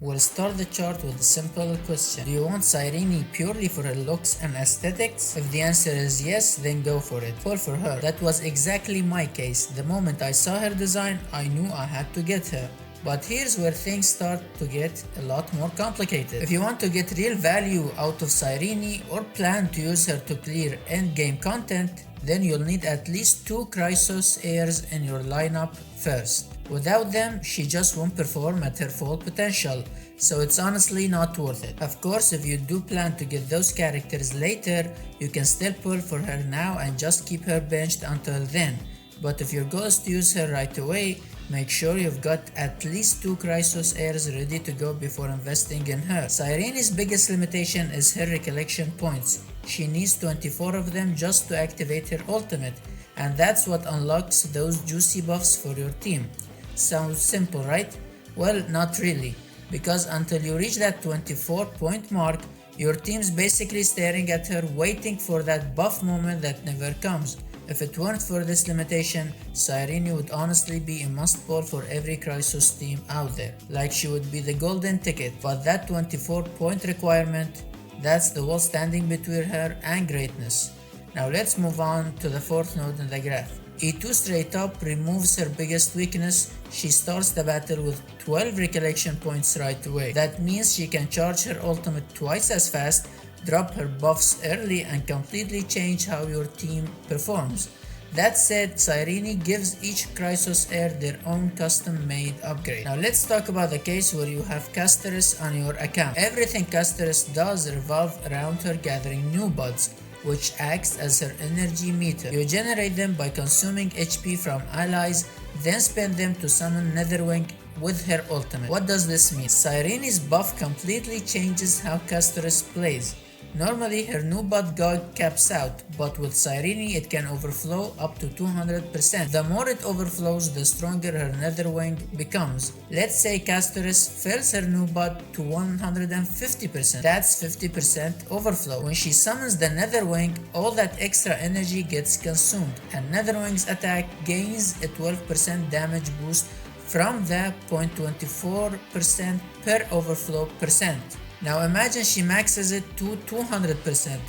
We'll start the chart with a simple question. Do you want Cyrene purely for her looks and aesthetics? If the answer is yes, then go for it. Pull for her. That was exactly my case. The moment I saw her design, I knew I had to get her. But here's where things start to get a lot more complicated. If you want to get real value out of Cyrene or plan to use her to clear endgame content, then you'll need at least 2 Chrysos Heirs in your lineup first. Without them, she just won't perform at her full potential, so it's honestly not worth it. Of course, if you do plan to get those characters later, you can still pull for her now and just keep her benched until then. But if your goal is to use her right away, make sure you've got at least 2 Chrysos Heirs ready to go before investing in her. Cyrene's biggest limitation is her recollection points. She needs 24 of them just to activate her ultimate, and that's what unlocks those juicy buffs for your team. Sounds simple, right? Well, not really, because until you reach that 24 point mark, your team's basically staring at her waiting for that buff moment that never comes. If it weren't for this limitation, Cyrene would honestly be a must-pull for every Chrysos team out there. Like she would be the golden ticket, but that 24 point requirement, that's the wall standing between her and greatness. Now let's move on to the 4th node in the graph. E2 straight up removes her biggest weakness. She starts the battle with 12 recollection points right away. That means she can charge her ultimate twice as fast, drop her buffs early, and completely change how your team performs. That said, Cyrene gives each Chrysos Heir their own custom-made upgrade. Now let's talk about the case where you have Castorice on your account. Everything Castorice does revolve around her gathering new buds, which acts as her energy meter. You generate them by consuming HP from allies, then spend them to summon Netherwing with her ultimate. What does this mean? Cyrene's buff completely changes how Castorice plays. Normally her new bud guard caps out, but with Cyrene it can overflow up to 200%. The more it overflows, the stronger her Netherwing becomes. Let's say Castorice fills her new bud to 150%. That's 50% overflow. When she summons the Netherwing, all that extra energy gets consumed, and Netherwing's attack gains a 12% damage boost from the 0.24% per overflow percent. Now imagine she maxes it to 200%.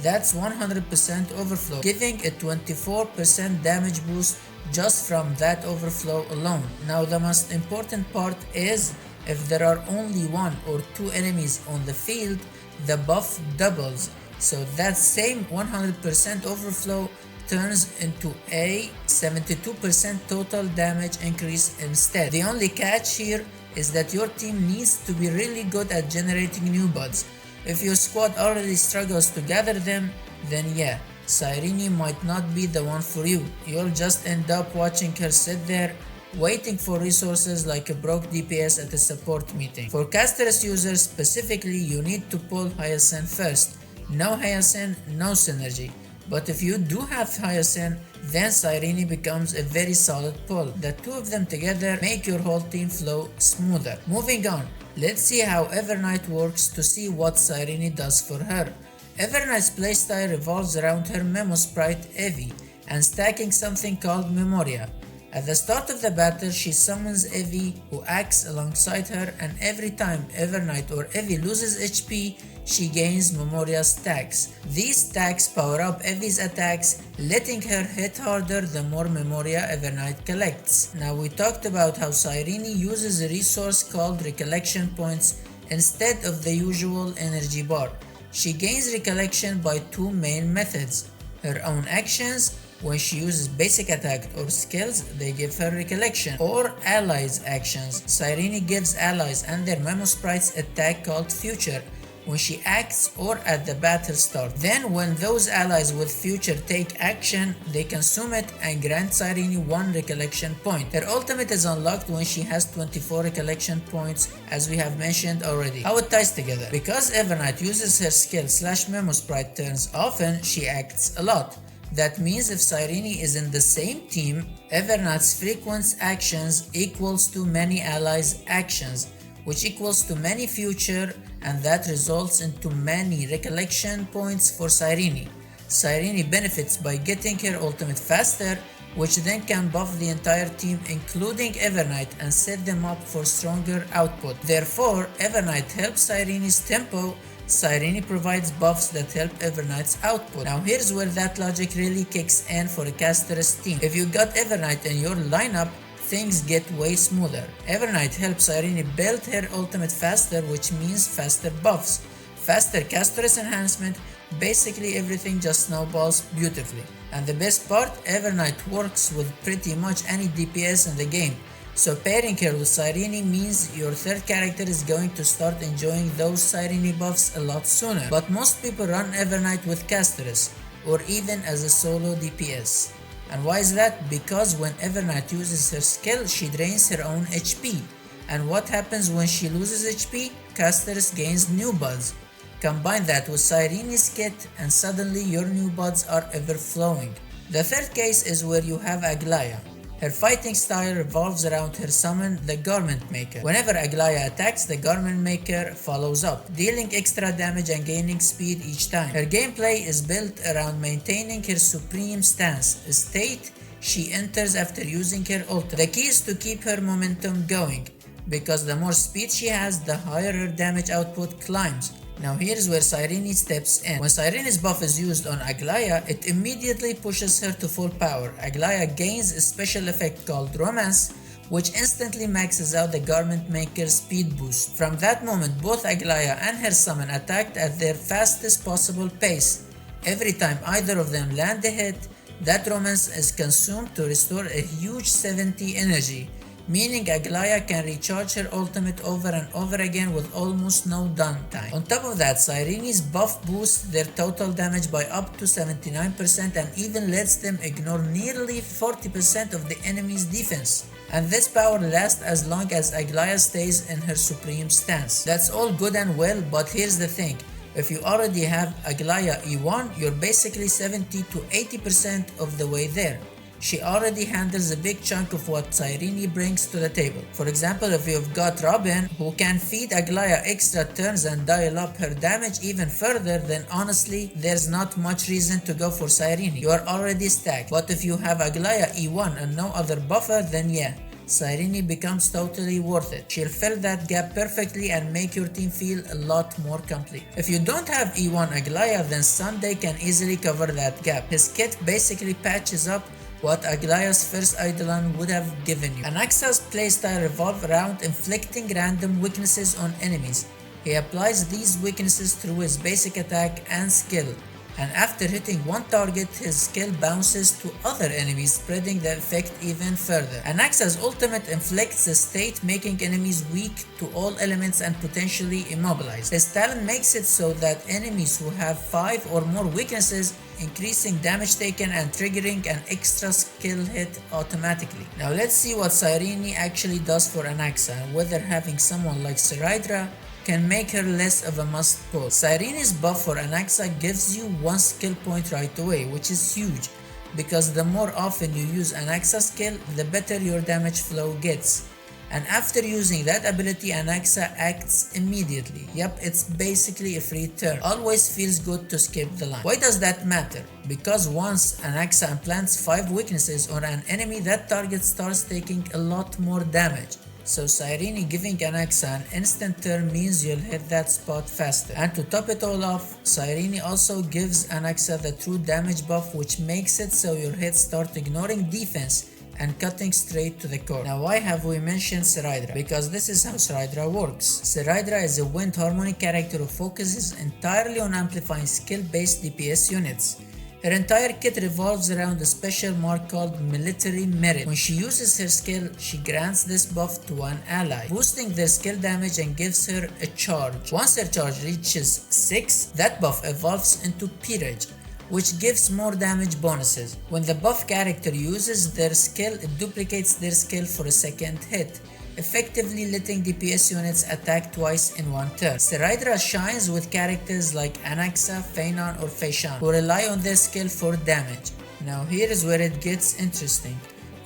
That's 100% overflow, giving a 24% damage boost just from that overflow alone. Now the most important part is, if there are only 1 or 2 enemies on the field, the buff doubles. So that same 100% overflow turns into a 72% total damage increase instead. The only catch here is that your team needs to be really good at generating new buds. If your squad already struggles to gather them, then yeah, Cyrene might not be the one for you. You'll just end up watching her sit there waiting for resources like a broke DPS at a support meeting. For Castorice users specifically, you need to pull Hyacinth first. No Hyacinth, no synergy. But if you do have Hyacinth, then Cyrene becomes a very solid pull. The two of them together make your whole team flow smoother. Moving on, let's see how Evernight works to see what Cyrene does for her. Evernight's playstyle revolves around her Memo Sprite Evie and stacking something called Memoria. At the start of the battle, she summons Evie, who acts alongside her, and every time Evernight or Evie loses HP, she gains Memoria stacks. These stacks power up Evie's attacks, letting her hit harder the more Memoria Evernight collects. Now we talked about how Cyrene uses a resource called Recollection points instead of the usual energy bar. She gains Recollection by 2 main methods: her own actions. When she uses basic attack or skills, they give her Recollection, or allies' actions. Cyrene gives allies and their Memo Sprites attack called Future when she acts or at the battle start. Then when those allies with Future take action, they consume it and grant Cyrene 1 Recollection point. Her ultimate is unlocked when she has 24 Recollection points, as we have mentioned already. How it ties together: because Evernight uses her skill / Memo Sprite turns often, she acts a lot. That means if Cyrene is in the same team, Evernight's frequent actions equals to many allies' actions, which equals to many Future, and that results into many Recollection points for Cyrene. Cyrene benefits by getting her ultimate faster, which then can buff the entire team including Evernight and set them up for stronger output. Therefore, Evernight helps Cyrene's tempo, Cyrene provides buffs that help Evernight's output. Now here's where that logic really kicks in for a Castorice team. If you got Evernight in your lineup, things get way smoother. Evernight helps Cyrene build her ultimate faster, which means faster buffs, faster Castorice enhancement, basically everything just snowballs beautifully. And the best part, Evernight works with pretty much any DPS in the game, so pairing her with Cyrene means your third character is going to start enjoying those Cyrene buffs a lot sooner. But most people run Evernight with Castorice, or even as a solo DPS. And why is that? Because when Evernight uses her skill, she drains her own HP. And what happens when she loses HP? Castorice gains new buds. Combine that with Cyrene's kit and suddenly your new buds are ever flowing. The third case is where you have Aglaea. Her fighting style revolves around her summon, the Garment Maker. Whenever Aglaea attacks, the Garment Maker follows up, dealing extra damage and gaining speed each time. Her gameplay is built around maintaining her supreme stance, a state she enters after using her ult. The key is to keep her momentum going, because the more speed she has, the higher her damage output climbs. Now here's where Cyrene steps in. When Cyrene's buff is used on Aglaea, it immediately pushes her to full power. Aglaea gains a special effect called Romance, which instantly maxes out the Garment Maker's speed boost. From that moment, both Aglaea and her summon attacked at their fastest possible pace. Every time either of them land a hit, that Romance is consumed to restore a huge 70 energy, meaning Aglaea can recharge her ultimate over and over again with almost no downtime. On top of that, Cyrene's buff boosts their total damage by up to 79% and even lets them ignore nearly 40% of the enemy's defense. And this power lasts as long as Aglaea stays in her supreme stance. That's all good and well, but here's the thing. If you already have Aglaea E1, you're basically 70 to 80% of the way there. She already handles a big chunk of what Cyrene brings to the table. For example, if you've got Robin, who can feed Aglaea extra turns and dial up her damage even further, then honestly, there's not much reason to go for Cyrene. You are already stacked. But if you have Aglaea E1 and no other buffer, then yeah, Cyrene becomes totally worth it. She'll fill that gap perfectly and make your team feel a lot more complete. If you don't have E1 Aglaea, then Sunday can easily cover that gap. His kit basically patches up what Aglaea's first Eidolon would have given you. Anaxa's playstyle revolves around inflicting random weaknesses on enemies. He applies these weaknesses through his basic attack and skill, and after hitting one target, his skill bounces to other enemies, spreading the effect even further. Anaxa's ultimate inflicts a state, making enemies weak to all elements and potentially immobilized. His talent makes it so that enemies who have 5 or more weaknesses increasing damage taken and triggering an extra skill hit automatically. Now let's see what Cyrene actually does for Anaxa and whether having someone like Cerydra can make her less of a must pull. Cyrene's buff for Anaxa gives you one skill point right away, which is huge, because the more often you use Anaxa's skill, the better your damage flow gets. And after using that ability, Anaxa acts immediately. Yep, it's basically a free turn. Always feels good to skip the line. Why does that matter? Because once Anaxa implants 5 weaknesses on an enemy, that target starts taking a lot more damage. So Cyrene giving Anaxa an instant turn means you'll hit that spot faster. And to top it all off, Cyrene also gives Anaxa the true damage buff, which makes it so your hits start ignoring defense and cutting straight to the core. Now why have we mentioned Cerydra? Because this is how Cerydra works. Cerydra is a wind harmony character who focuses entirely on amplifying skill-based DPS units. Her entire kit revolves around a special mark called Military Merit. When she uses her skill, she grants this buff to an ally, boosting their skill damage and gives her a charge. Once her charge reaches 6, that buff evolves into Peerage, which gives more damage bonuses. When the buff character uses their skill, it duplicates their skill for a second hit, effectively letting DPS units attack twice in one turn. Cerydra shines with characters like Anaxa, Phainon or Phainon, who rely on their skill for damage. Now here is where it gets interesting.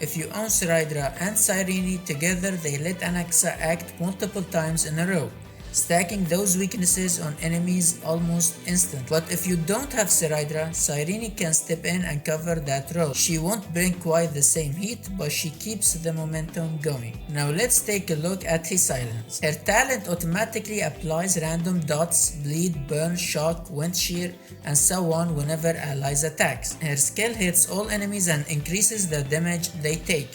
If you own Cerydra and Cyrene together, they let Anaxa act multiple times in a row. stacking those weaknesses on enemies almost instant. But if you don't have Cerydra, Cyrene can step in and cover that role. She won't bring quite the same heat, but she keeps the momentum going. Now let's take a look at Hysilens. Her talent automatically applies random dots, bleed, burn, shock, wind shear, and so on whenever allies attacks. Her skill hits all enemies and increases the damage they take,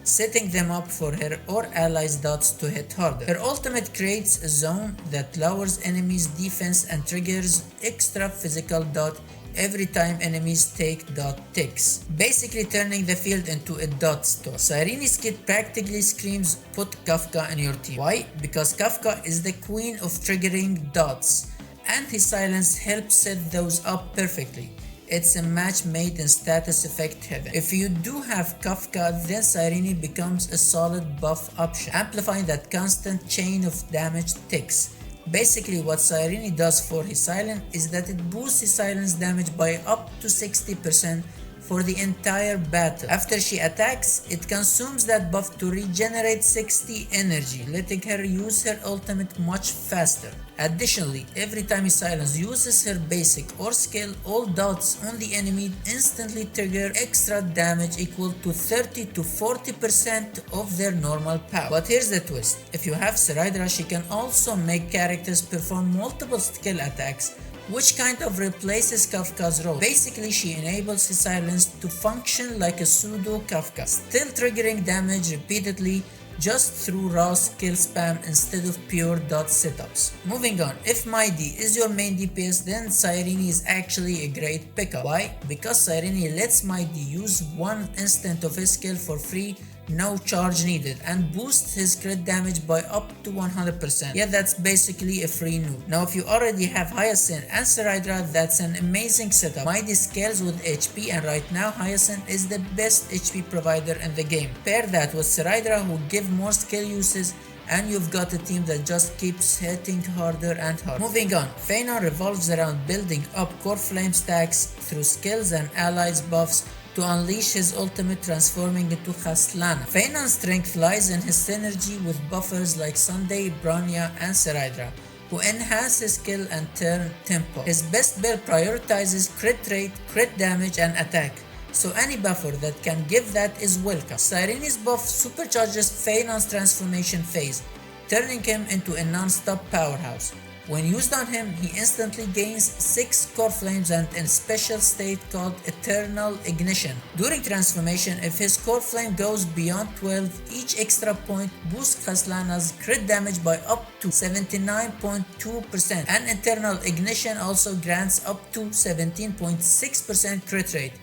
setting them up for her or allies' dots to hit harder. Her ultimate creates a zone that lowers enemies' defense and triggers extra physical dot every time enemies take dot ticks, basically turning the field into a dot store. Cyrene's kit practically screams put Kafka in your team. Why? Because Kafka is the queen of triggering dots, and Hysilens helps set those up perfectly. It's a match made in status effect heaven. If you do have Kafka, then Cyrene becomes a solid buff option, amplifying that constant chain of damage ticks. Basically, what Cyrene does for Hysilens is that it boosts Hysilens' damage by up to 60% for the entire battle. After she attacks, it consumes that buff to regenerate 60 energy, letting her use her ultimate much faster. Additionally, every time Hysilens uses her basic or skill, all dots on the enemy instantly trigger extra damage equal to 30 to 40% of their normal power. But here's the twist: if you have Cerydra, she can also make characters perform multiple skill attacks, which kind of replaces Kafka's role. Basically, she enables Hysilens to function like a pseudo Kafka, still triggering damage repeatedly just through raw skill spam instead of pure dot setups. Moving on, if Mydei is your main DPS, then Cyrene is actually a great pickup. Why? Because Cyrene lets Mydei use one instant of his skill for free, no charge needed, and boosts his crit damage by up to 100%. Yeah, that's basically a free noob. Now if you already have Hyacinth and Cerydra, that's an amazing setup. Mydei scales with HP, and right now Hyacinth is the best HP provider in the game. Pair that with Cerydra, who give more skill uses, and you've got a team that just keeps hitting harder and harder. Moving on, Phainon revolves around building up core flame stacks through skills and allies buffs to unleash his ultimate, transforming into Khaslana. Phainon's strength lies in his synergy with buffers like Sunday, Branya, and Cerydra, who enhance his skill and turn tempo. His best build prioritizes crit rate, crit damage, and attack, so any buffer that can give that is welcome. Cyrene's buff supercharges Phainon's transformation phase, turning him into a non-stop powerhouse. When used on him, he instantly gains 6 core flames and a special state called Eternal Ignition. During transformation, if his core flame goes beyond 12, each extra point boosts Khaslana's crit damage by up to 79.2%, and Eternal Ignition also grants up to 17.6% crit rate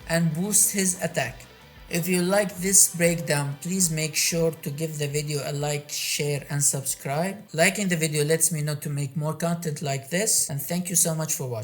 and boosts his attack. If you like this breakdown, please make sure to give the video a like, share, and subscribe. Liking the video lets me know to make more content like this, and thank you so much for watching.